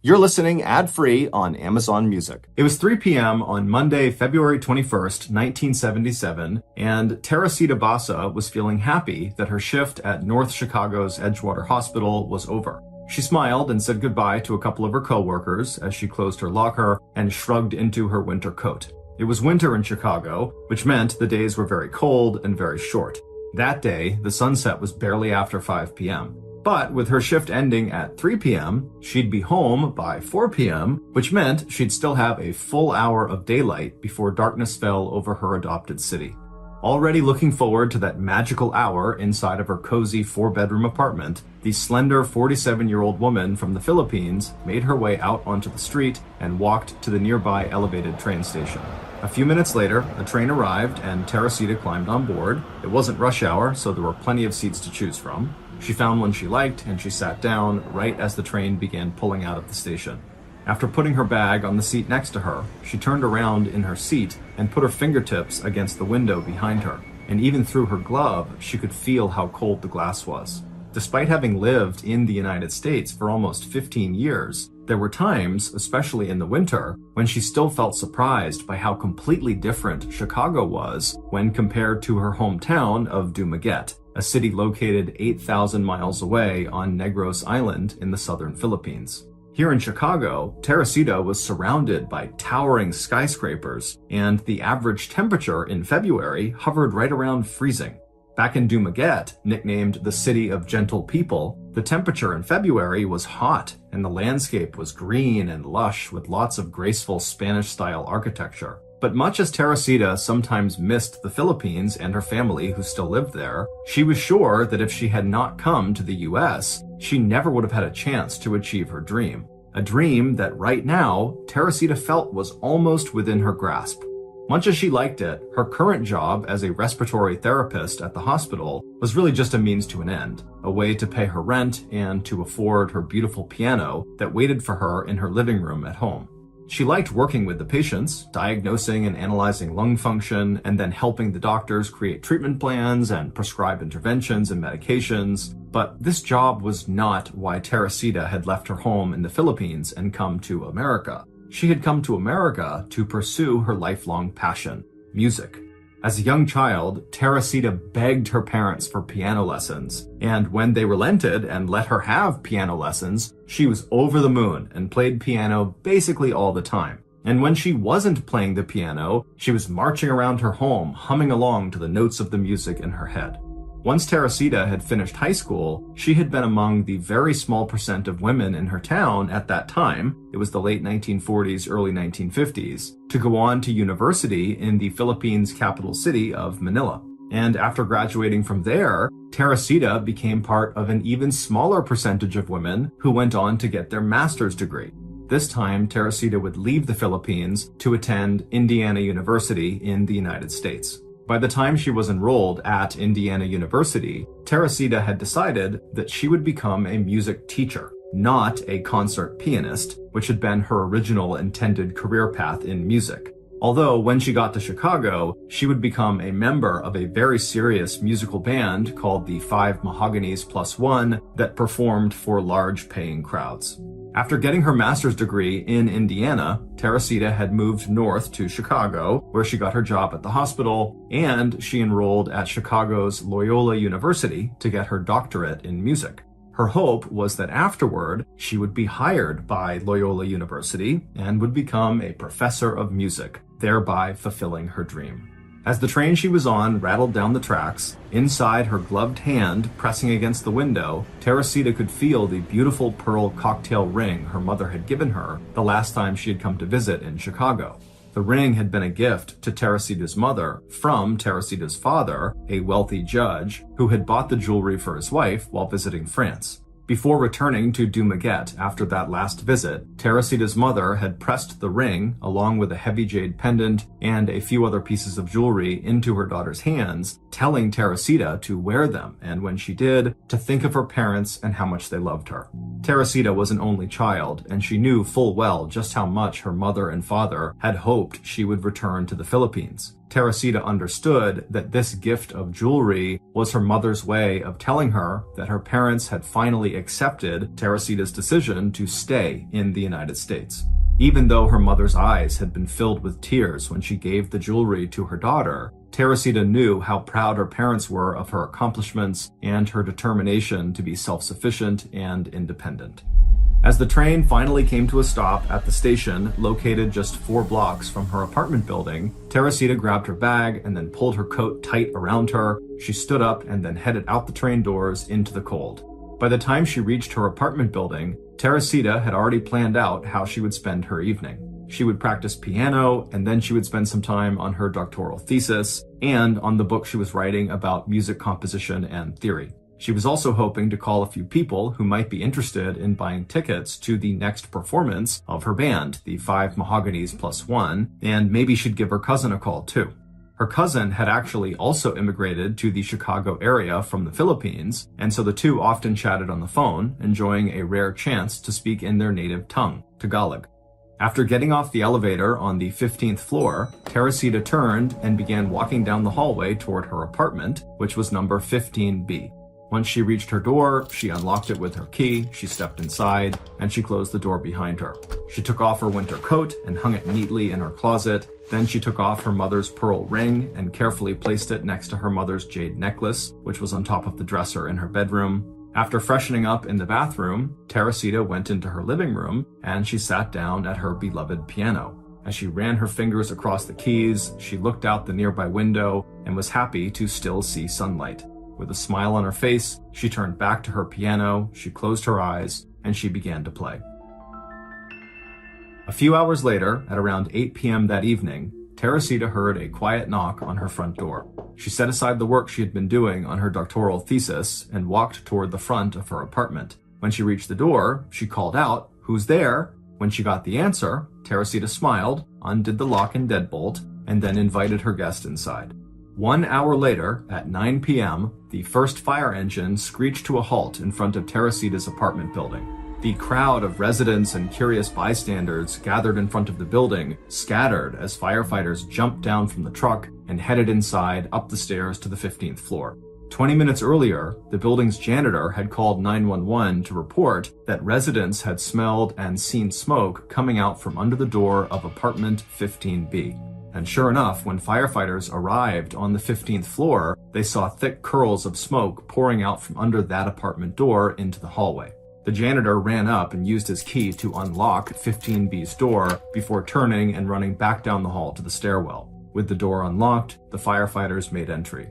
You're listening ad-free on Amazon Music. It was 3 p.m. on Monday, February 21st, 1977, and Teresita Basa was feeling happy that her shift at North Chicago's Edgewater Hospital was over. She smiled and said goodbye to a couple of her coworkers as she closed her locker and shrugged into her winter coat. It was winter in Chicago, which meant the days were very cold and very short. That day, the sunset was barely after 5 p.m. But with her shift ending at 3 p.m., she'd be home by 4 p.m., which meant she'd still have a full hour of daylight before darkness fell over her adopted city. Already looking forward to that magical hour inside of her cozy 4-bedroom apartment, the slender 47-year-old woman from the Philippines made her way out onto the street and walked to the nearby elevated train station. A few minutes later, a train arrived and Teresita climbed on board. It wasn't rush hour, so there were plenty of seats to choose from. She found one she liked and she sat down right as the train began pulling out of the station. After putting her bag on the seat next to her, she turned around in her seat and put her fingertips against the window behind her. And even through her glove, she could feel how cold the glass was. Despite having lived in the United States for almost 15 years, there were times, especially in the winter, when she still felt surprised by how completely different Chicago was when compared to her hometown of Dumaguete, a city located 8,000 miles away on Negros Island in the southern Philippines. Here in Chicago, Teresita was surrounded by towering skyscrapers, and the average temperature in February hovered right around freezing. Back in Dumaguete, nicknamed the City of Gentle People, the temperature in February was hot, and the landscape was green and lush with lots of graceful Spanish-style architecture. But much as Teresita sometimes missed the Philippines and her family who still lived there, she was sure that if she had not come to the US, she never would have had a chance to achieve her dream. A dream that right now, Teresita felt was almost within her grasp. Much as she liked it, her current job as a respiratory therapist at the hospital was really just a means to an end, a way to pay her rent and to afford her beautiful piano that waited for her in her living room at home. She liked working with the patients, diagnosing and analyzing lung function, and then helping the doctors create treatment plans and prescribe interventions and medications. But this job was not why Teresita had left her home in the Philippines and come to America. She had come to America to pursue her lifelong passion, music. As a young child, Teresita begged her parents for piano lessons, and when they relented and let her have piano lessons, she was over the moon and played piano basically all the time. And when she wasn't playing the piano, she was marching around her home, humming along to the notes of the music in her head. Once Teresita had finished high school, she had been among the very small percent of women in her town at that time, it was the late 1940s, early 1950s, to go on to university in the Philippines' capital city of Manila. And after graduating from there, Teresita became part of an even smaller percentage of women who went on to get their master's degree. This time, Teresita would leave the Philippines to attend Indiana University in the United States. By the time she was enrolled at Indiana University, Teresita had decided that she would become a music teacher, not a concert pianist, which had been her original intended career path in music. Although when she got to Chicago, she would become a member of a very serious musical band called the Five Mahoganies Plus One that performed for large paying crowds. After getting her master's degree in Indiana, Teresita had moved north to Chicago, where she got her job at the hospital, and she enrolled at Chicago's Loyola University to get her doctorate in music. Her hope was that afterward, she would be hired by Loyola University and would become a professor of music, thereby fulfilling her dream. As the train she was on rattled down the tracks, inside her gloved hand pressing against the window, Teresita could feel the beautiful pearl cocktail ring her mother had given her the last time she had come to visit in Chicago. The ring had been a gift to Teresita's mother from Teresita's father, a wealthy judge, who had bought the jewelry for his wife while visiting France. Before returning to Dumaguete after that last visit, Teresita's mother had pressed the ring, along with a heavy jade pendant and a few other pieces of jewelry, into her daughter's hands, telling Teresita to wear them, and when she did, to think of her parents and how much they loved her. Teresita was an only child, and she knew full well just how much her mother and father had hoped she would return to the Philippines. Teresita understood that this gift of jewelry was her mother's way of telling her that her parents had finally accepted Teresita's decision to stay in the United States. Even though her mother's eyes had been filled with tears when she gave the jewelry to her daughter, Teresita knew how proud her parents were of her accomplishments and her determination to be self-sufficient and independent. As the train finally came to a stop at the station located just 4 blocks from her apartment building, Teresita grabbed her bag and then pulled her coat tight around her. She stood up and then headed out the train doors into the cold. By the time she reached her apartment building, Teresita had already planned out how she would spend her evening. She would practice piano, and then she would spend some time on her doctoral thesis and on the book she was writing about music composition and theory. She was also hoping to call a few people who might be interested in buying tickets to the next performance of her band, the 5 Mahoganies Plus One, and maybe she'd give her cousin a call too. Her cousin had actually also immigrated to the Chicago area from the Philippines, and so the two often chatted on the phone, enjoying a rare chance to speak in their native tongue, Tagalog. After getting off the elevator on the 15th floor, Teresita turned and began walking down the hallway toward her apartment, which was number 15B. Once she reached her door, she unlocked it with her key, she stepped inside, and she closed the door behind her. She took off her winter coat and hung it neatly in her closet. Then she took off her mother's pearl ring and carefully placed it next to her mother's jade necklace, which was on top of the dresser in her bedroom. After freshening up in the bathroom, Teresita went into her living room and she sat down at her beloved piano. As she ran her fingers across the keys, she looked out the nearby window and was happy to still see sunlight. With a smile on her face, she turned back to her piano, she closed her eyes, and she began to play. A few hours later, at around 8 p.m. that evening, Teresita heard a quiet knock on her front door. She set aside the work she had been doing on her doctoral thesis and walked toward the front of her apartment. When she reached the door, she called out, "Who's there?" When she got the answer, Teresita smiled, undid the lock and deadbolt, and then invited her guest inside. 1 hour later, at 9 p.m., the first fire engine screeched to a halt in front of Teresita's apartment building. The crowd of residents and curious bystanders gathered in front of the building scattered as firefighters jumped down from the truck and headed inside up the stairs to the 15th floor. 20 minutes earlier, the building's janitor had called 911 to report that residents had smelled and seen smoke coming out from under the door of apartment 15B. And sure enough, when firefighters arrived on the 15th floor, they saw thick curls of smoke pouring out from under that apartment door into the hallway. The janitor ran up and used his key to unlock 15B's door before turning and running back down the hall to the stairwell. With the door unlocked, the firefighters made entry.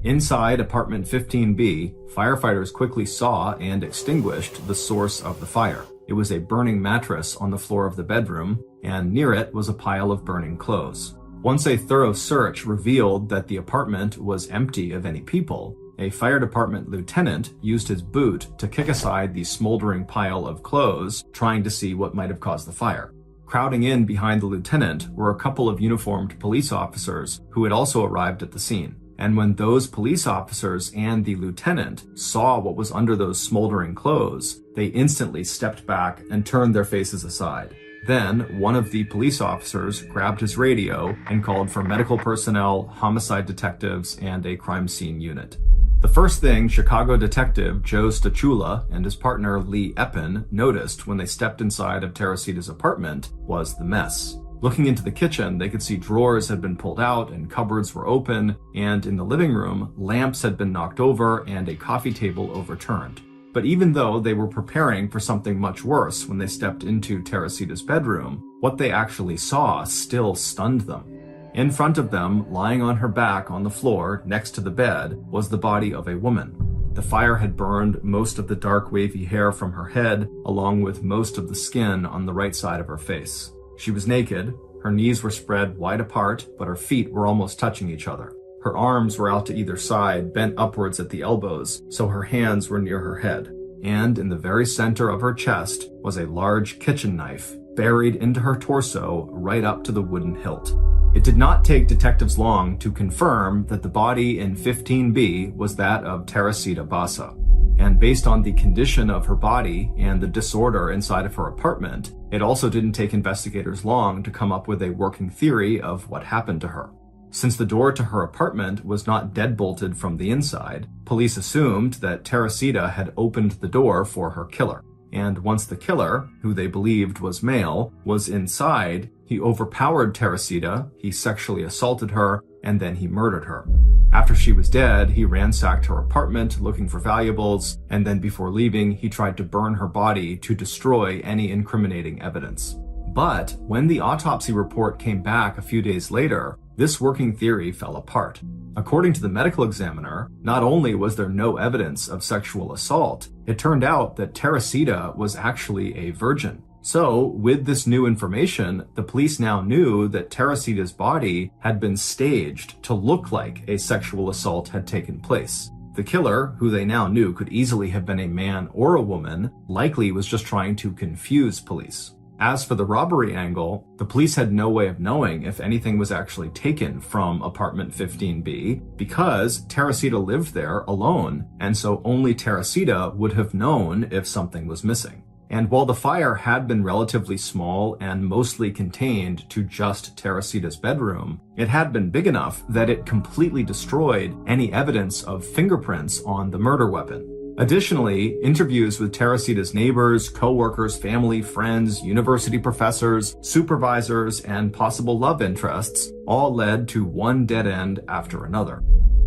Inside apartment 15B, firefighters quickly saw and extinguished the source of the fire. It was a burning mattress on the floor of the bedroom, and near it was a pile of burning clothes. Once a thorough search revealed that the apartment was empty of any people, a fire department lieutenant used his boot to kick aside the smoldering pile of clothes, trying to see what might have caused the fire. Crowding in behind the lieutenant were a couple of uniformed police officers who had also arrived at the scene. And when those police officers and the lieutenant saw what was under those smoldering clothes, they instantly stepped back and turned their faces aside. Then, one of the police officers grabbed his radio and called for medical personnel, homicide detectives, and a crime scene unit. The first thing Chicago detective Joe Stachula and his partner Lee Eppen noticed when they stepped inside of Teresita's apartment was the mess. Looking into the kitchen, they could see drawers had been pulled out and cupboards were open, and in the living room, lamps had been knocked over and a coffee table overturned. But even though they were preparing for something much worse when they stepped into Teresita's bedroom, what they actually saw still stunned them. In front of them, lying on her back on the floor next to the bed, was the body of a woman. The fire had burned most of the dark wavy hair from her head, along with most of the skin on the right side of her face. She was naked, her knees were spread wide apart, but her feet were almost touching each other. Her arms were out to either side, bent upwards at the elbows, so her hands were near her head. And in the very center of her chest was a large kitchen knife, buried into her torso right up to the wooden hilt. It did not take detectives long to confirm that the body in 15B was that of Teresita Basa. And based on the condition of her body and the disorder inside of her apartment, it also didn't take investigators long to come up with a working theory of what happened to her. Since the door to her apartment was not deadbolted from the inside, police assumed that Teresita had opened the door for her killer. And once the killer, who they believed was male, was inside, he overpowered Teresita, he sexually assaulted her, and then he murdered her. After she was dead, he ransacked her apartment looking for valuables, and then before leaving, he tried to burn her body to destroy any incriminating evidence. But when the autopsy report came back a few days later, this working theory fell apart. According to the medical examiner, not only was there no evidence of sexual assault, it turned out that Teresita was actually a virgin. So, with this new information, the police now knew that Teresita's body had been staged to look like a sexual assault had taken place. The killer, who they now knew could easily have been a man or a woman, likely was just trying to confuse police. As for the robbery angle, the police had no way of knowing if anything was actually taken from apartment 15B because Teresita lived there alone, and so only Teresita would have known if something was missing. And while the fire had been relatively small and mostly contained to just Teresita's bedroom, it had been big enough that it completely destroyed any evidence of fingerprints on the murder weapon. Additionally, interviews with Teresita's neighbors, co-workers, family, friends, university professors, supervisors, and possible love interests all led to one dead end after another.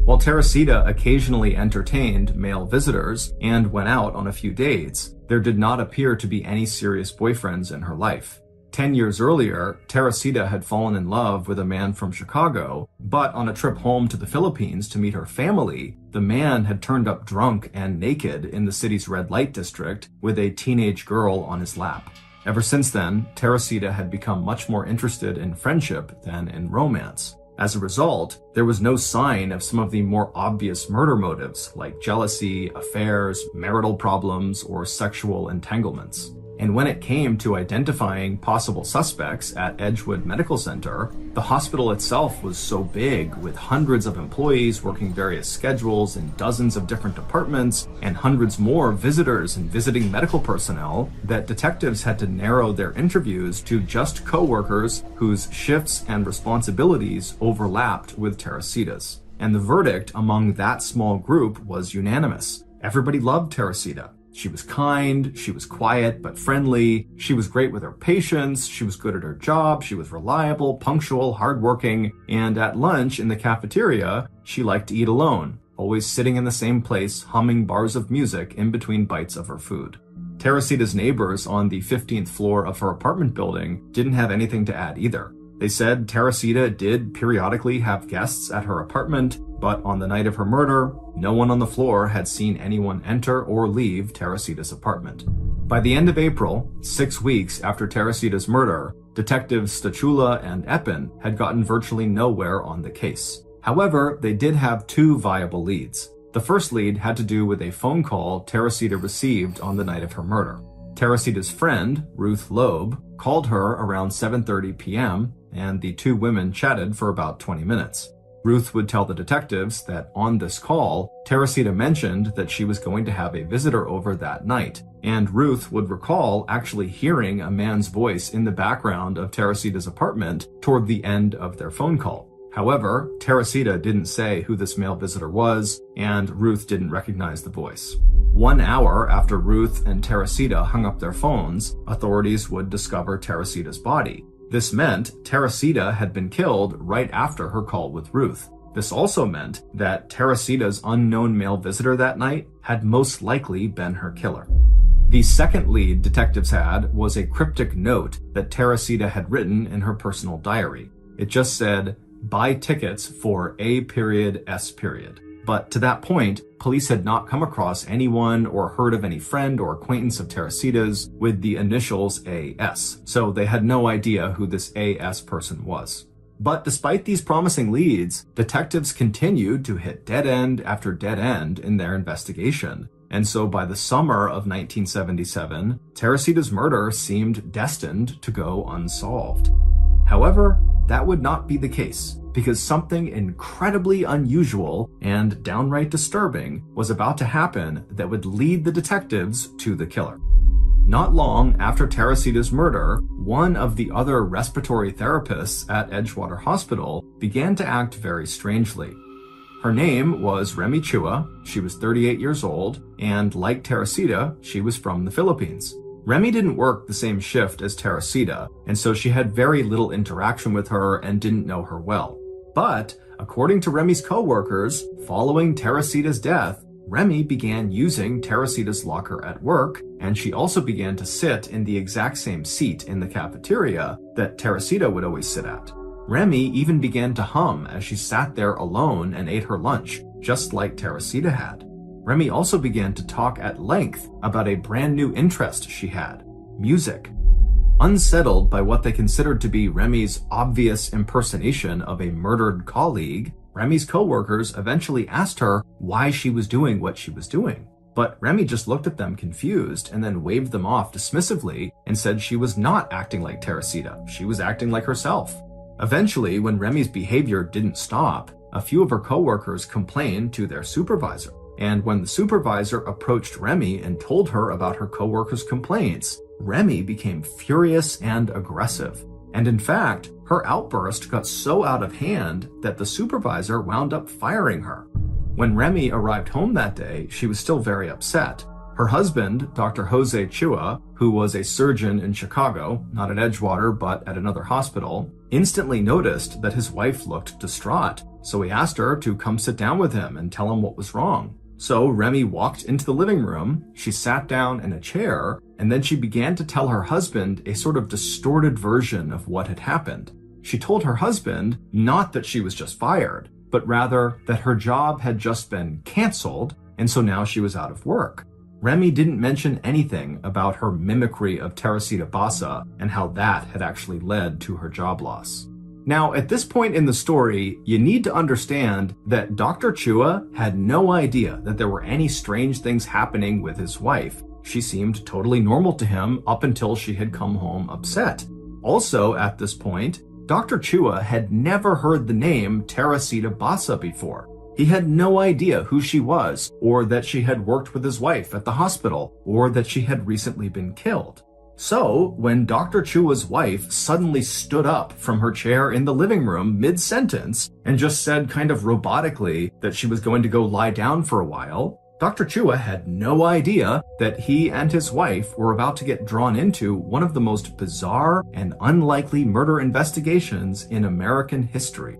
While Teresita occasionally entertained male visitors and went out on a few dates, there did not appear to be any serious boyfriends in her life. 10 years earlier, Teresita had fallen in love with a man from Chicago, but on a trip home to the Philippines to meet her family, the man had turned up drunk and naked in the city's red light district with a teenage girl on his lap. Ever since then, Teresita had become much more interested in friendship than in romance. As a result, there was no sign of some of the more obvious murder motives like jealousy, affairs, marital problems, or sexual entanglements. And when it came to identifying possible suspects at Edgewood Medical Center, the hospital itself was so big, with hundreds of employees working various schedules in dozens of different departments, and hundreds more visitors and visiting medical personnel, that detectives had to narrow their interviews to just co-workers whose shifts and responsibilities overlapped with Teresita's. And the verdict among that small group was unanimous. Everybody loved Teresita. She was kind, she was quiet but friendly, she was great with her patients, she was good at her job, she was reliable, punctual, hardworking, and at lunch in the cafeteria, she liked to eat alone, always sitting in the same place, humming bars of music in between bites of her food. Teresita's neighbors on the 15th floor of her apartment building didn't have anything to add either. They said Teresita did periodically have guests at her apartment, but on the night of her murder, no one on the floor had seen anyone enter or leave Teresita's apartment. By the end of April, 6 weeks after Teresita's murder, detectives Stachula and Eppen had gotten virtually nowhere on the case. However, they did have two viable leads. The first lead had to do with a phone call Teresita received on the night of her murder. Teresita's friend, Ruth Loeb, called her around 7:30 p.m., and the two women chatted for about 20 minutes. Ruth would tell the detectives that on this call, Teresita mentioned that she was going to have a visitor over that night, and Ruth would recall actually hearing a man's voice in the background of Teresita's apartment toward the end of their phone call. However, Teresita didn't say who this male visitor was, and Ruth didn't recognize the voice. 1 hour after Ruth and Teresita hung up their phones, authorities would discover Teresita's body. This meant Teresita had been killed right after her call with Ruth. This also meant that Teresita's unknown male visitor that night had most likely been her killer. The second lead detectives had was a cryptic note that Teresita had written in her personal diary. It just said, "Buy tickets for A.S." But to that point, police had not come across anyone or heard of any friend or acquaintance of Teresita's with the initials A.S., so they had no idea who this A.S. person was. But despite these promising leads, detectives continued to hit dead end after dead end in their investigation. And so by the summer of 1977, Teresita's murder seemed destined to go unsolved. However, that would not be the case, because something incredibly unusual and downright disturbing was about to happen that would lead the detectives to the killer. Not long after Teresita's murder, one of the other respiratory therapists at Edgewater Hospital began to act very strangely. Her name was Remy Chua, she was 38 years old, and like Teresita, she was from the Philippines. Remy didn't work the same shift as Teresita, and so she had very little interaction with her and didn't know her well. But, according to Remy's co-workers, following Teresita's death, Remy began using Teresita's locker at work, and she also began to sit in the exact same seat in the cafeteria that Teresita would always sit at. Remy even began to hum as she sat there alone and ate her lunch, just like Teresita had. Remy also began to talk at length about a brand new interest she had, music. Unsettled by what they considered to be Remy's obvious impersonation of a murdered colleague, Remy's co-workers eventually asked her why she was doing what she was doing. But Remy just looked at them confused and then waved them off dismissively and said she was not acting like Teresita, she was acting like herself. Eventually, when Remy's behavior didn't stop, a few of her co-workers complained to their supervisor. And when the supervisor approached Remy and told her about her co-workers' complaints, Remy became furious and aggressive. And in fact, her outburst got so out of hand that the supervisor wound up firing her. When Remy arrived home that day, she was still very upset. Her husband, Dr. Jose Chua, who was a surgeon in Chicago, not at Edgewater but at another hospital, instantly noticed that his wife looked distraught, so he asked her to come sit down with him and tell him what was wrong. So Remy walked into the living room, she sat down in a chair, and then she began to tell her husband a sort of distorted version of what had happened. She told her husband not that she was just fired, but rather that her job had just been canceled, and so now she was out of work. Remy didn't mention anything about her mimicry of Teresita Basa and how that had actually led to her job loss. Now, at this point in the story, you need to understand that Dr. Chua had no idea that there were any strange things happening with his wife. She seemed totally normal to him up until she had come home upset. Also, at this point, Dr. Chua had never heard the name Teresita Basa before. He had no idea who she was, or that she had worked with his wife at the hospital, or that she had recently been killed. So, when Dr. Chua's wife suddenly stood up from her chair in the living room mid-sentence and just said kind of robotically that she was going to go lie down for a while, Dr. Chua had no idea that he and his wife were about to get drawn into one of the most bizarre and unlikely murder investigations in American history.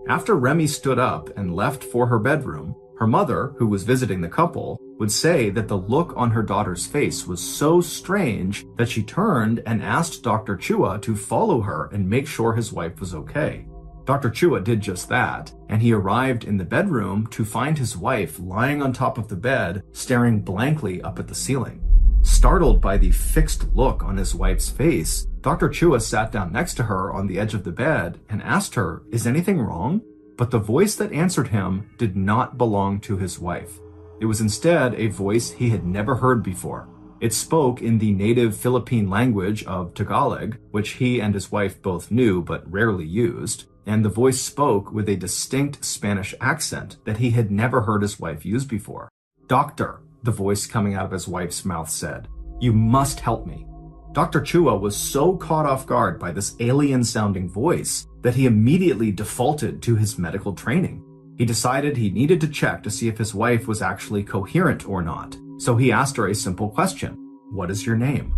After Remy stood up and left for her bedroom, her mother, who was visiting the couple, would say that the look on her daughter's face was so strange that she turned and asked Dr. Chua to follow her and make sure his wife was okay. Dr. Chua did just that, and he arrived in the bedroom to find his wife lying on top of the bed, staring blankly up at the ceiling. Startled by the fixed look on his wife's face, Dr. Chua sat down next to her on the edge of the bed and asked her, "Is anything wrong?" But the voice that answered him did not belong to his wife. It was instead a voice he had never heard before. It spoke in the native Philippine language of Tagalog, which he and his wife both knew but rarely used, and the voice spoke with a distinct Spanish accent that he had never heard his wife use before. "Doctor," the voice coming out of his wife's mouth said, "you must help me." Dr. Chua was so caught off guard by this alien-sounding voice that he immediately defaulted to his medical training. He decided he needed to check to see if his wife was actually coherent or not, so he asked her a simple question: "What is your name?"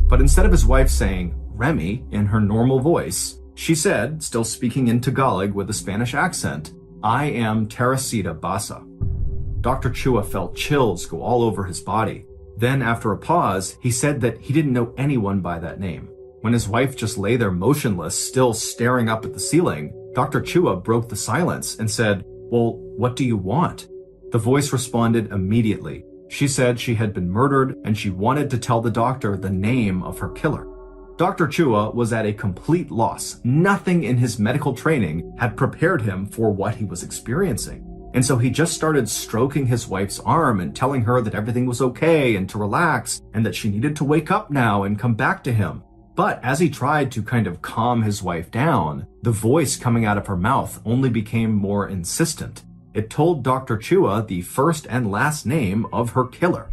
But instead of his wife saying Remy in her normal voice, she said, still speaking in Tagalog with a Spanish accent, "I am Teresita Basa." Dr. Chua felt chills go all over his body. Then, after a pause, he said that he didn't know anyone by that name. When his wife just lay there motionless, still staring up at the ceiling, Dr. Chua broke the silence and said, "Well, what do you want?" The voice responded immediately. She said she had been murdered and she wanted to tell the doctor the name of her killer. Dr. Chua was at a complete loss. Nothing in his medical training had prepared him for what he was experiencing. And so he just started stroking his wife's arm and telling her that everything was okay and to relax and that she needed to wake up now and come back to him. But as he tried to kind of calm his wife down, the voice coming out of her mouth only became more insistent. it told Dr. Chua the first and last name of her killer.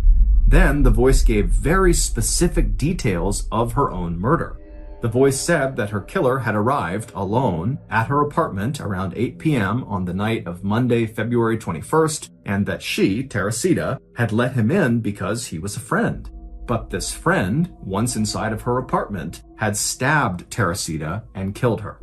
Then the voice gave very specific details of her own murder. The voice said that her killer had arrived alone at her apartment around 8 p.m. on the night of Monday, February 21st, and that she, Teresita, had let him in because he was a friend. But this friend, once inside of her apartment, had stabbed Teresita and killed her.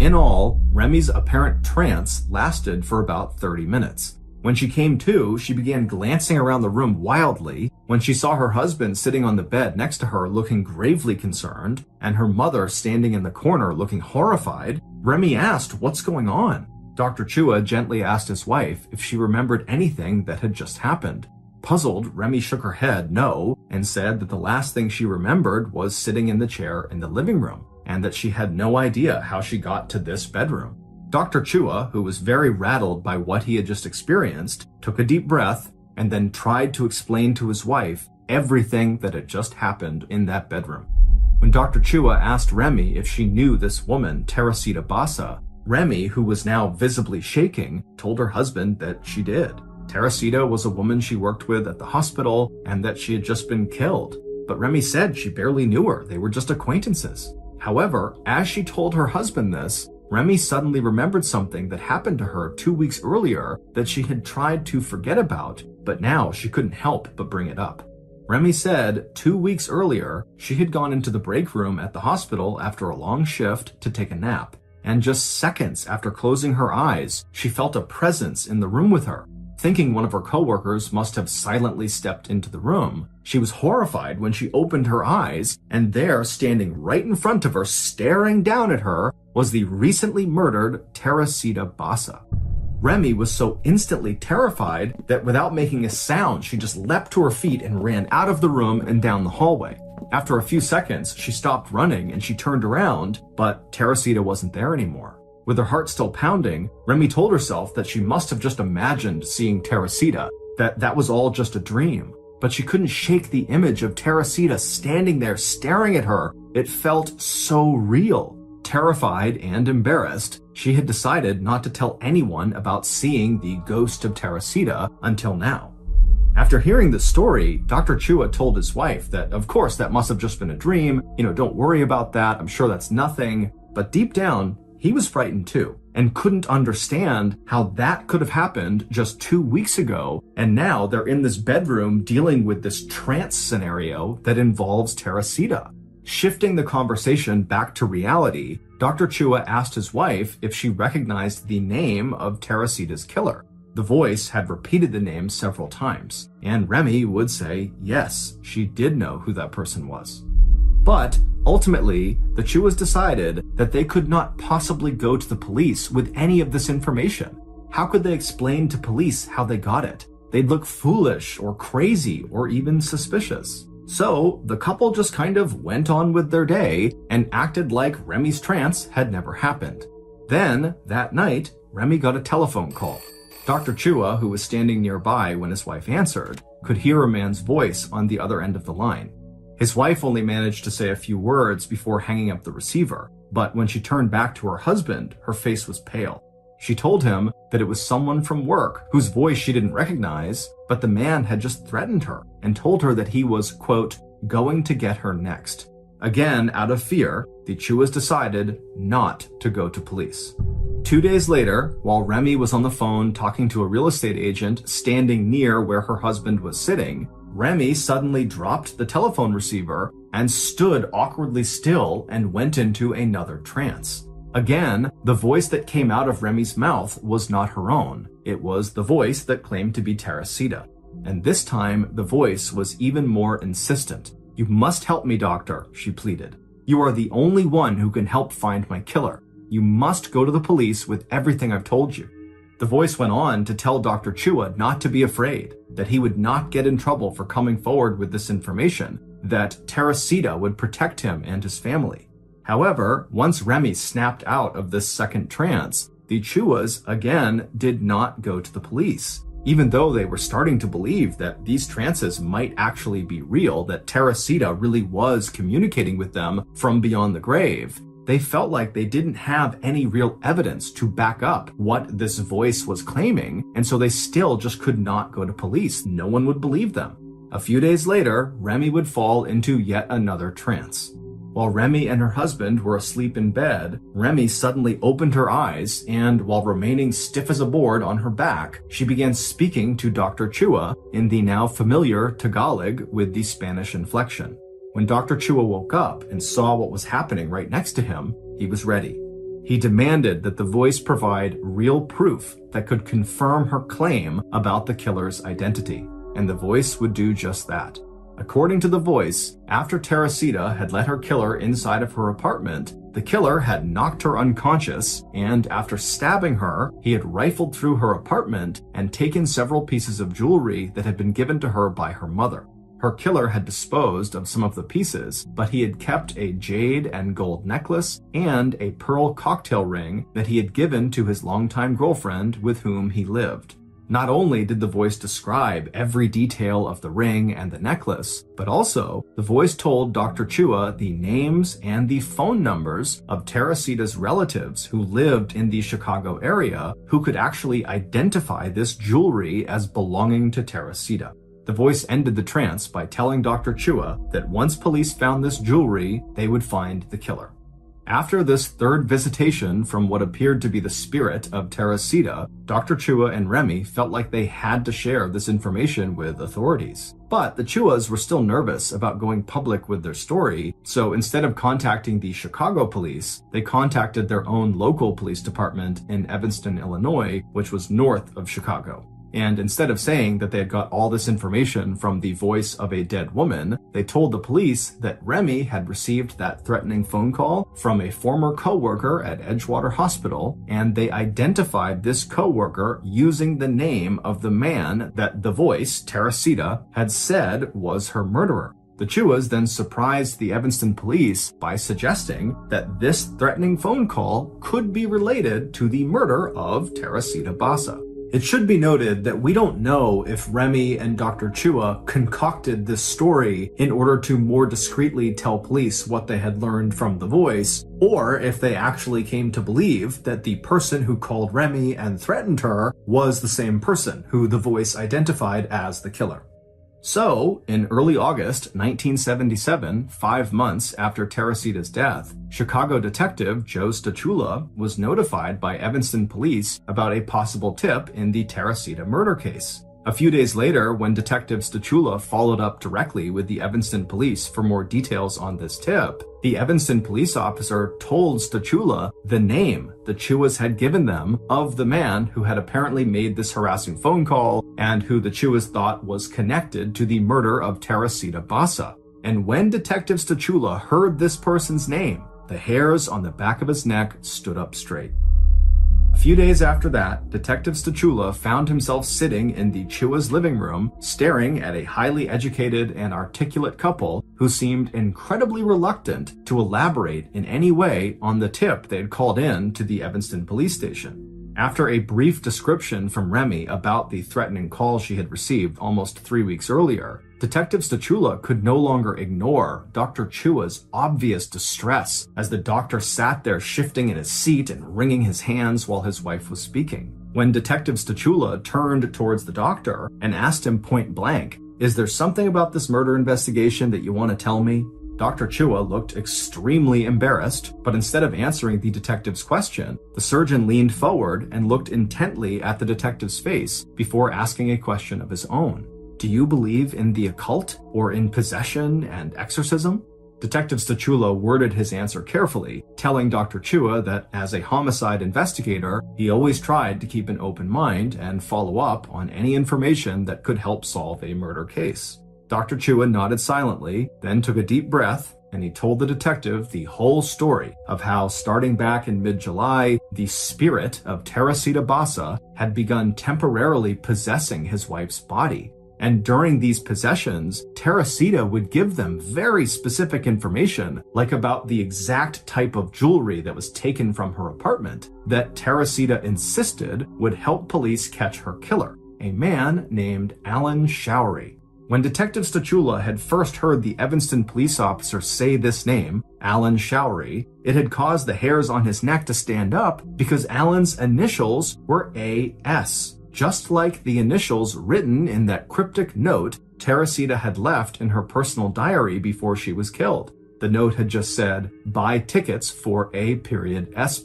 In all, Remy's apparent trance lasted for about 30 minutes. When she came to, she began glancing around the room wildly when she saw her husband sitting on the bed next to her looking gravely concerned, and her mother standing in the corner looking horrified. Remy asked, "What's going on?" Dr. Chua gently asked his wife if she remembered anything that had just happened. Puzzled, Remy shook her head no and said that the last thing she remembered was sitting in the chair in the living room, and that she had no idea how she got to this bedroom. Dr. Chua, who was very rattled by what he had just experienced, took a deep breath and then tried to explain to his wife everything that had just happened in that bedroom. When Dr. Chua asked Remy if she knew this woman, Teresita Basa, Remy, who was now visibly shaking, told her husband that she did. Teresita was a woman she worked with at the hospital and that she had just been killed. But Remy said she barely knew her, they were just acquaintances. However, as she told her husband this, Remy suddenly remembered something that happened to her 2 weeks earlier that she had tried to forget about, but now she couldn't help but bring it up. Remy said 2 weeks earlier, she had gone into the break room at the hospital after a long shift to take a nap, and just seconds after closing her eyes, she felt a presence in the room with her. Thinking one of her coworkers must have silently stepped into the room, she was horrified when she opened her eyes, and there, standing right in front of her, staring down at her, was the recently murdered Teresita Basa. Remy was so instantly terrified that without making a sound, she just leapt to her feet and ran out of the room and down the hallway. After a few seconds, she stopped running and she turned around, but Teresita wasn't there anymore. With her heart still pounding, Remy told herself that she must have just imagined seeing Teresita, that was all just a dream. But she couldn't shake the image of Teresita standing there staring at her. It felt so real. Terrified and embarrassed, she had decided not to tell anyone about seeing the ghost of Teresita until now. After hearing the story, Dr. Chua told his wife that, of course, that must have just been a dream. Don't worry about that. I'm sure that's nothing. But deep down, he was frightened too, and couldn't understand how that could have happened just 2 weeks ago, and now they're in this bedroom dealing with this trance scenario that involves Teresita. Shifting the conversation back to reality, Dr. Chua asked his wife if she recognized the name of Teresita's killer. The voice had repeated the name several times, and Remy would say yes, she did know who that person was. But ultimately, the Chuas decided that they could not possibly go to the police with any of this information. How could they explain to police how they got it? They'd look foolish or crazy or even suspicious. So the couple just kind of went on with their day and acted like Remy's trance had never happened. Then, that night, Remy got a telephone call. Dr. Chua, who was standing nearby when his wife answered, could hear a man's voice on the other end of the line. His wife only managed to say a few words before hanging up the receiver, but when she turned back to her husband, her face was pale. She told him that it was someone from work whose voice she didn't recognize, but the man had just threatened her and told her that he was, quote, going to get her next. Again, out of fear, the Chuas decided not to go to police. 2 days later, while Remy was on the phone talking to a real estate agent standing near where her husband was sitting, Remy suddenly dropped the telephone receiver and stood awkwardly still and went into another trance. Again, the voice that came out of Remy's mouth was not her own. It was the voice that claimed to be Teresita. And this time, the voice was even more insistent. "You must help me, doctor," she pleaded. "You are the only one who can help find my killer. You must go to the police with everything I've told you." The voice went on to tell Dr. Chua not to be afraid, that he would not get in trouble for coming forward with this information, that Teresita would protect him and his family. However, once Remy snapped out of this second trance, the Chuas, again, did not go to the police. Even though they were starting to believe that these trances might actually be real, that Teresita really was communicating with them from beyond the grave, They felt like they didn't have any real evidence to back up what this voice was claiming, and so they still just could not go to police. No one would believe them. A few days later, Remy would fall into yet another trance. While Remy and her husband were asleep in bed, Remy suddenly opened her eyes, and while remaining stiff as a board on her back, she began speaking to Dr. Chua in the now familiar Tagalog with the Spanish inflection. When Dr. Chua woke up and saw what was happening right next to him, he was ready. He demanded that the voice provide real proof that could confirm her claim about the killer's identity, and the voice would do just that. According to the voice, after Teresita had let her killer inside of her apartment, the killer had knocked her unconscious, and after stabbing her, he had rifled through her apartment and taken several pieces of jewelry that had been given to her by her mother. Her killer had disposed of some of the pieces, but he had kept a jade and gold necklace and a pearl cocktail ring that he had given to his longtime girlfriend with whom he lived. Not only did the voice describe every detail of the ring and the necklace, but also the voice told Dr. Chua the names and the phone numbers of Teresita's relatives who lived in the Chicago area who could actually identify this jewelry as belonging to Teresita. The voice ended the trance by telling Dr. Chua that once police found this jewelry, they would find the killer. After this third visitation from what appeared to be the spirit of Teresita, Dr. Chua and Remy felt like they had to share this information with authorities. But the Chuas were still nervous about going public with their story, so instead of contacting the Chicago police, they contacted their own local police department in Evanston, Illinois, which was north of Chicago. And instead of saying that they had got all this information from the voice of a dead woman, they told the police that Remy had received that threatening phone call from a former coworker at Edgewater Hospital, and they identified this coworker using the name of the man that the voice, Teresita, had said was her murderer. The Chuas then surprised the Evanston police by suggesting that this threatening phone call could be related to the murder of Teresita Basa. It should be noted that we don't know if Remy and Dr. Chua concocted this story in order to more discreetly tell police what they had learned from the voice, or if they actually came to believe that the person who called Remy and threatened her was the same person who the voice identified as the killer. So, in early August 1977, 5 months after Teresita's death, Chicago detective Joe Stachula was notified by Evanston police about a possible tip in the Teresita murder case. A few days later, when Detective Stachula followed up directly with the Evanston police for more details on this tip, the Evanston police officer told Stachula the name the Chuas had given them of the man who had apparently made this harassing phone call and who the Chuas thought was connected to the murder of Teresita Basa. And when Detective Stachula heard this person's name, the hairs on the back of his neck stood up straight. A few days after that, Detective Stachula found himself sitting in the Chua's living room, staring at a highly educated and articulate couple who seemed incredibly reluctant to elaborate in any way on the tip they had called in to the Evanston police station. After a brief description from Remy about the threatening call she had received almost 3 weeks earlier, Detective Stachula could no longer ignore Dr. Chua's obvious distress as the doctor sat there shifting in his seat and wringing his hands while his wife was speaking. When Detective Stachula turned towards the doctor and asked him point blank, "Is there something about this murder investigation that you want to tell me?" Dr. Chua looked extremely embarrassed, but instead of answering the detective's question, the surgeon leaned forward and looked intently at the detective's face before asking a question of his own. "Do you believe in the occult or in possession and exorcism?" Detective Stachula worded his answer carefully, telling Dr. Chua that as a homicide investigator, he always tried to keep an open mind and follow up on any information that could help solve a murder case. Dr. Chua nodded silently, then took a deep breath, and he told the detective the whole story of how, starting back in mid-July, the spirit of Teresita Basa had begun temporarily possessing his wife's body. And during these possessions, Teresita would give them very specific information, like about the exact type of jewelry that was taken from her apartment, that Teresita insisted would help police catch her killer, a man named Alan Showery. When Detective Stachula had first heard the Evanston police officer say this name, Alan Showery, it had caused the hairs on his neck to stand up because Alan's initials were A.S., just like the initials written in that cryptic note Teresita had left in her personal diary before she was killed. The note had just said, "Buy tickets for A.S."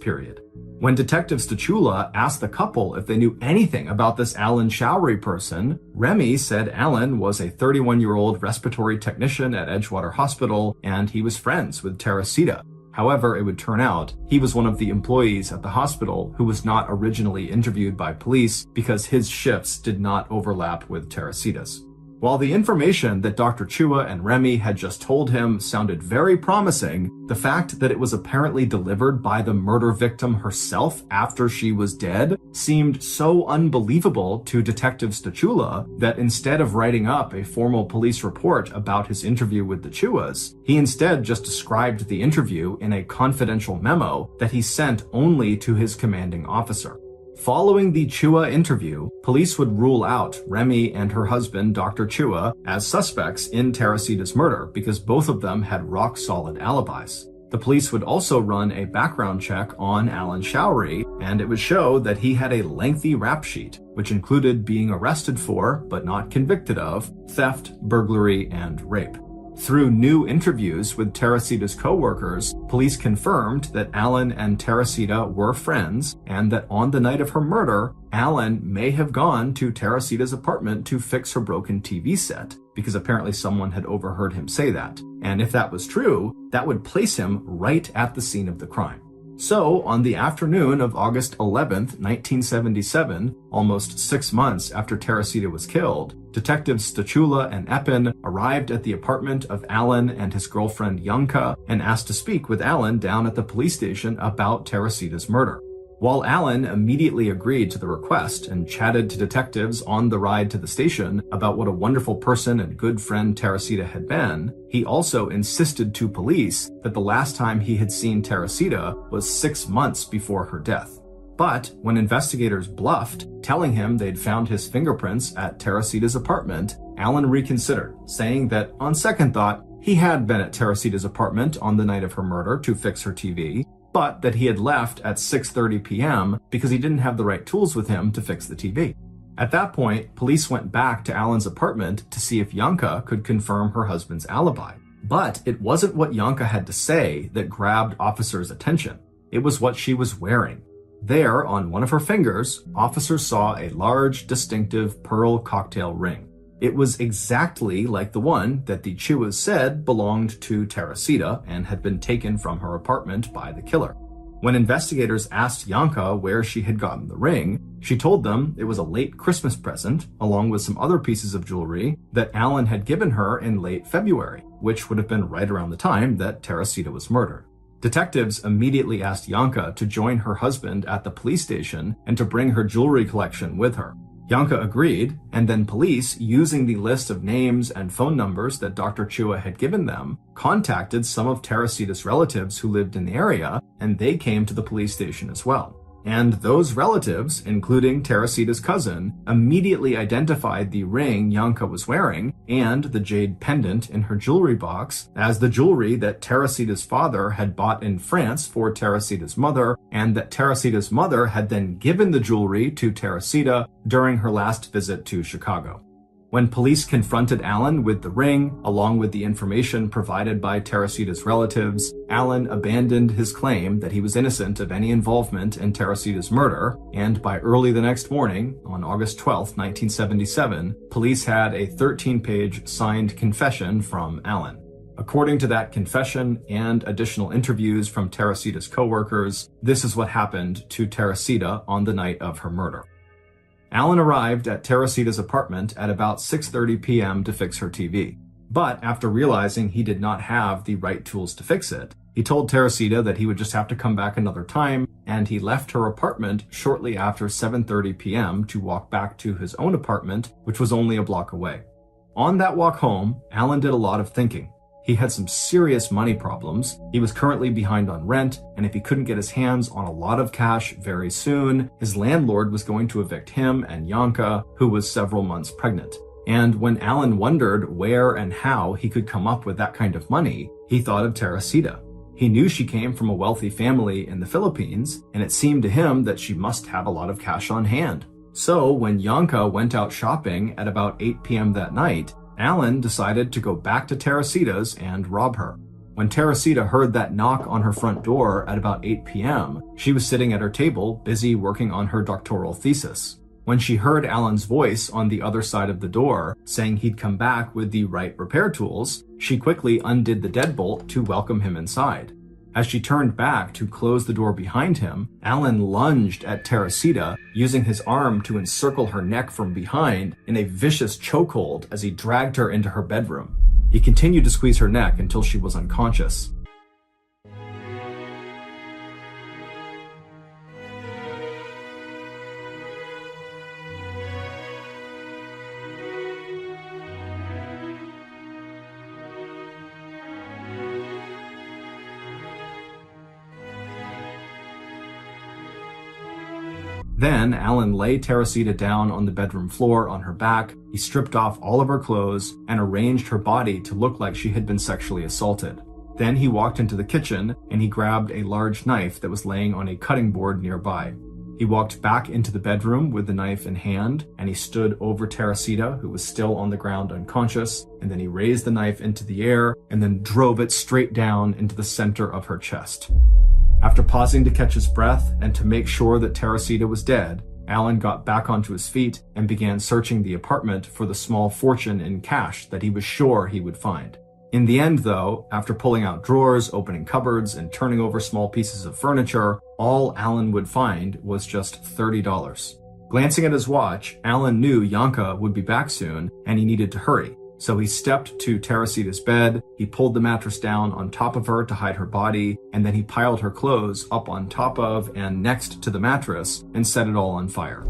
When Detective Stachula asked the couple if they knew anything about this Alan Showery person, Remy said Alan was a 31-year-old respiratory technician at Edgewater Hospital and he was friends with Teresita. However, it would turn out he was one of the employees at the hospital who was not originally interviewed by police because his shifts did not overlap with Teresita's. While the information that Dr. Chua and Remy had just told him sounded very promising, the fact that it was apparently delivered by the murder victim herself after she was dead seemed so unbelievable to Detective Stachula that instead of writing up a formal police report about his interview with the Chuas, he instead just described the interview in a confidential memo that he sent only to his commanding officer. Following the Chua interview, police would rule out Remy and her husband, Dr. Chua, as suspects in Teresita's murder because both of them had rock-solid alibis. The police would also run a background check on Alan Showery, and it would show that he had a lengthy rap sheet, which included being arrested for, but not convicted of, theft, burglary, and rape. Through new interviews with Teresita's co-workers, police confirmed that Alan and Teresita were friends and that on the night of her murder, Alan may have gone to Teresita's apartment to fix her broken TV set, because apparently someone had overheard him say that. And if that was true, that would place him right at the scene of the crime. So, on the afternoon of August 11th, 1977, almost 6 months after Teresita was killed, Detectives Stachula and Eppin arrived at the apartment of Alan and his girlfriend Yanka and asked to speak with Alan down at the police station about Teresita's murder. While Alan immediately agreed to the request and chatted to detectives on the ride to the station about what a wonderful person and good friend Teresita had been, he also insisted to police that the last time he had seen Teresita was 6 months before her death. But when investigators bluffed, telling him they'd found his fingerprints at Teresita's apartment, Alan reconsidered, saying that on second thought, he had been at Teresita's apartment on the night of her murder to fix her TV, but that he had left at 6:30 p.m. because he didn't have the right tools with him to fix the TV. At that point, police went back to Alan's apartment to see if Yanka could confirm her husband's alibi. But it wasn't what Yanka had to say that grabbed officers' attention. It was what she was wearing. There, on one of her fingers, officers saw a large, distinctive pearl cocktail ring. It was exactly like the one that the Chuas said belonged to Teresita and had been taken from her apartment by the killer. When investigators asked Yanka where she had gotten the ring, she told them it was a late Christmas present, along with some other pieces of jewelry that Alan had given her in late February, which would have been right around the time that Teresita was murdered. Detectives immediately asked Yanka to join her husband at the police station and to bring her jewelry collection with her. Yanka agreed, and then police, using the list of names and phone numbers that Dr. Chua had given them, contacted some of Teresita's relatives who lived in the area, and they came to the police station as well. And those relatives, including Teresita's cousin, immediately identified the ring Yanka was wearing and the jade pendant in her jewelry box as the jewelry that Teresita's father had bought in France for Teresita's mother, and that Teresita's mother had then given the jewelry to Teresita during her last visit to Chicago. When police confronted Alan with the ring, along with the information provided by Teresita's relatives, Alan abandoned his claim that he was innocent of any involvement in Teresita's murder, and by early the next morning, on August 12, 1977, police had a 13-page signed confession from Alan. According to that confession and additional interviews from Teresita's co-workers, this is what happened to Teresita on the night of her murder. Alan arrived at Teresita's apartment at about 6:30 p.m. to fix her TV. But after realizing he did not have the right tools to fix it, he told Teresita that he would just have to come back another time, and he left her apartment shortly after 7:30 p.m. to walk back to his own apartment, which was only a block away. On that walk home, Alan did a lot of thinking. He had some serious money problems. He was currently behind on rent, and if he couldn't get his hands on a lot of cash very soon, his landlord was going to evict him and Yanka, who was several months pregnant. And when Alan wondered where and how he could come up with that kind of money, he thought of Teresita. He knew she came from a wealthy family in the Philippines, and it seemed to him that she must have a lot of cash on hand. So when Yanka went out shopping at about 8 p.m. that night, Alan decided to go back to Teresita's and rob her. When Teresita heard that knock on her front door at about 8 p.m., she was sitting at her table, busy working on her doctoral thesis. When she heard Alan's voice on the other side of the door, saying he'd come back with the right repair tools, she quickly undid the deadbolt to welcome him inside. As she turned back to close the door behind him, Alan lunged at Teresita, using his arm to encircle her neck from behind in a vicious chokehold as he dragged her into her bedroom. He continued to squeeze her neck until she was unconscious. Then Alan lay Teresita down on the bedroom floor on her back. He stripped off all of her clothes and arranged her body to look like she had been sexually assaulted. Then he walked into the kitchen and he grabbed a large knife that was laying on a cutting board nearby. He walked back into the bedroom with the knife in hand, and he stood over Teresita, who was still on the ground unconscious, and then he raised the knife into the air and then drove it straight down into the center of her chest. After pausing to catch his breath and to make sure that Teresita was dead, Alan got back onto his feet and began searching the apartment for the small fortune in cash that he was sure he would find. In the end, though, after pulling out drawers, opening cupboards, and turning over small pieces of furniture, all Alan would find was just $30. Glancing at his watch, Alan knew Yanka would be back soon, and he needed to hurry. So he stepped to Teresita's bed, he pulled the mattress down on top of her to hide her body, and then he piled her clothes up on top of and next to the mattress and set it all on fire.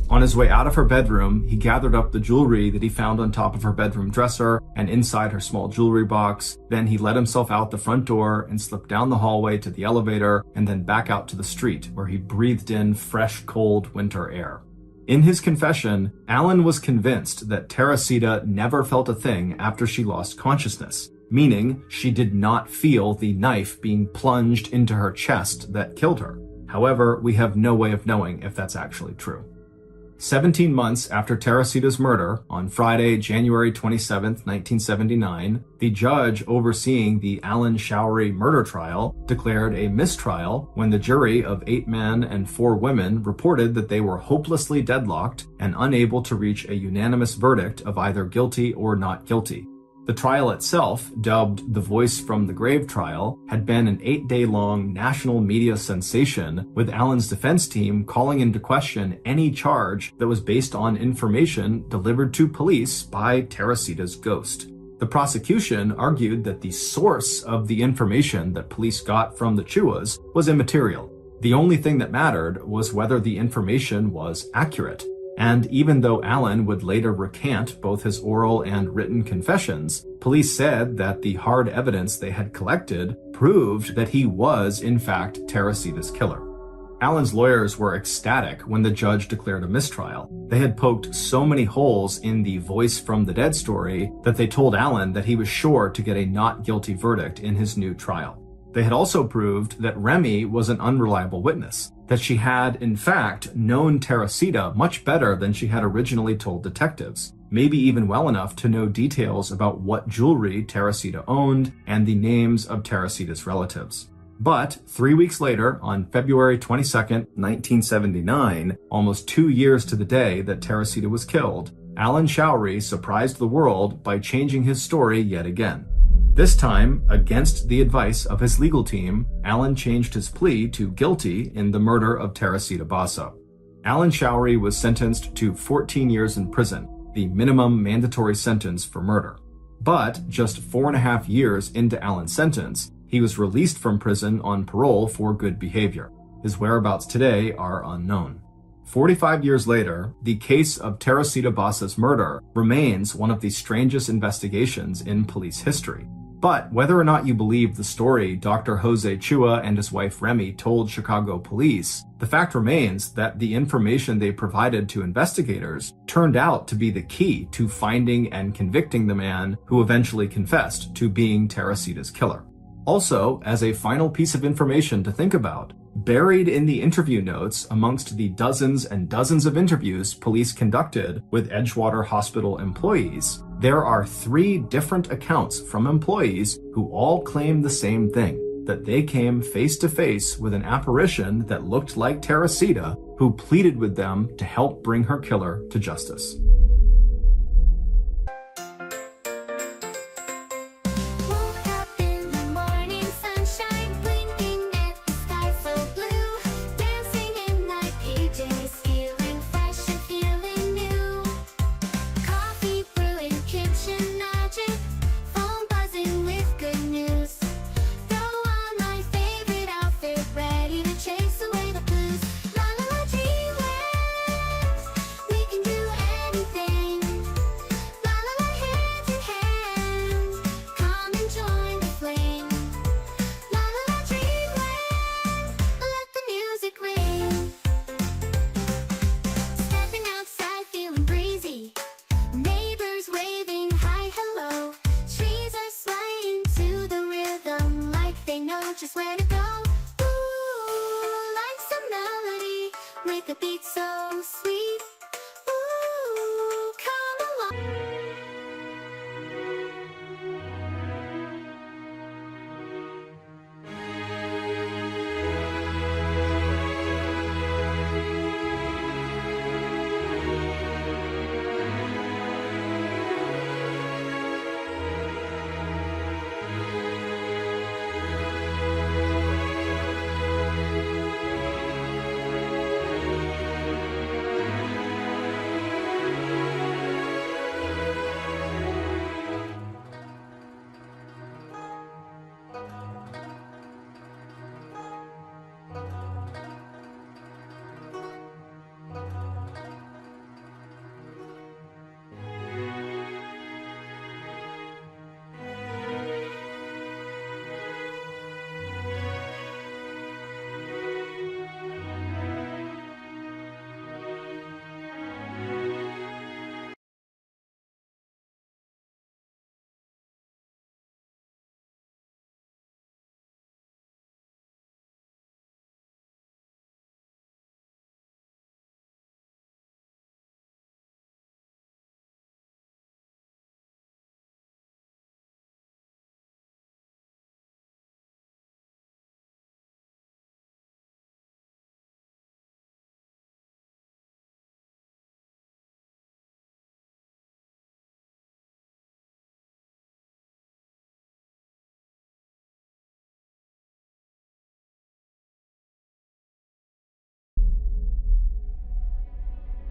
On his way out of her bedroom, he gathered up the jewelry that he found on top of her bedroom dresser and inside her small jewelry box. Then he let himself out the front door and slipped down the hallway to the elevator and then back out to the street, where he breathed in fresh, cold winter air. In his confession, Alan was convinced that Teresita never felt a thing after she lost consciousness, meaning she did not feel the knife being plunged into her chest that killed her. However, we have no way of knowing if that's actually true. 17 months after Teresita's murder, on Friday, January 27, 1979, the judge overseeing the Alan Showery murder trial declared a mistrial when the jury of 8 men and 4 women reported that they were hopelessly deadlocked and unable to reach a unanimous verdict of either guilty or not guilty. The trial itself, dubbed the Voice from the Grave trial, had been an 8-day-long national media sensation, with Alan's defense team calling into question any charge that was based on information delivered to police by Teresita's ghost. The prosecution argued that the source of the information that police got from the Chuas was immaterial. The only thing that mattered was whether the information was accurate. And even though Alan would later recant both his oral and written confessions, police said that the hard evidence they had collected proved that he was, in fact, Teresita's killer. Alan's lawyers were ecstatic when the judge declared a mistrial. They had poked so many holes in the Voice from the Dead story that they told Alan that he was sure to get a not guilty verdict in his new trial. They had also proved that Remy was an unreliable witness, that she had, in fact, known Teresita much better than she had originally told detectives, maybe even well enough to know details about what jewelry Teresita owned and the names of Teresita's relatives. But 3 weeks later, on February 22nd, 1979, almost 2 years to the day that Teresita was killed, Alan Showery surprised the world by changing his story yet again. This time, against the advice of his legal team, Alan changed his plea to guilty in the murder of Teresita Basa. Alan Showery was sentenced to 14 years in prison, the minimum mandatory sentence for murder. But just 4.5 years into Alan's sentence, he was released from prison on parole for good behavior. His whereabouts today are unknown. 45 years later, the case of Teresita Basa's murder remains one of the strangest investigations in police history. But whether or not you believe the story Dr. Jose Chua and his wife Remy told Chicago police, the fact remains that the information they provided to investigators turned out to be the key to finding and convicting the man who eventually confessed to being Teresita's killer. Also, as a final piece of information to think about, buried in the interview notes amongst the dozens and dozens of interviews police conducted with Edgewater Hospital employees, there are 3 different accounts from employees who all claim the same thing, that they came face to face with an apparition that looked like Teresita, who pleaded with them to help bring her killer to justice. Just where to go. Ooh, like some melody with a beat so sweet. Ooh, come along.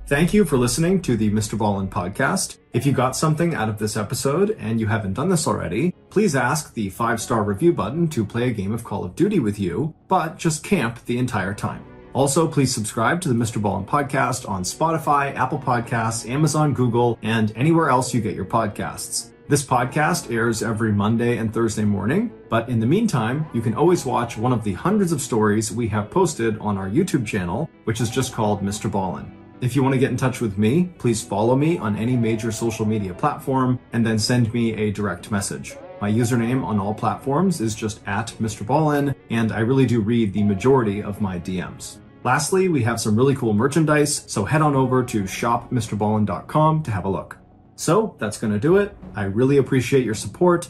Thank you for listening to the Mr. Ballin podcast. If you got something out of this episode and you haven't done this already, please ask the 5-star review button to play a game of Call of Duty with you, but just camp the entire time. Also, please subscribe to the Mr. Ballin podcast on Spotify, Apple Podcasts, Amazon, Google, and anywhere else you get your podcasts. This podcast airs every Monday and Thursday morning, but in the meantime, you can always watch one of the hundreds of stories we have posted on our YouTube channel, which is just called Mr. Ballin. If you want to get in touch with me, please follow me on any major social media platform and then send me a direct message. My username on all platforms is just @MrBallin, and I really do read the majority of my DMs. Lastly, we have some really cool merchandise, so head on over to shopmrballin.com to have a look. So that's going to do it. I really appreciate your support.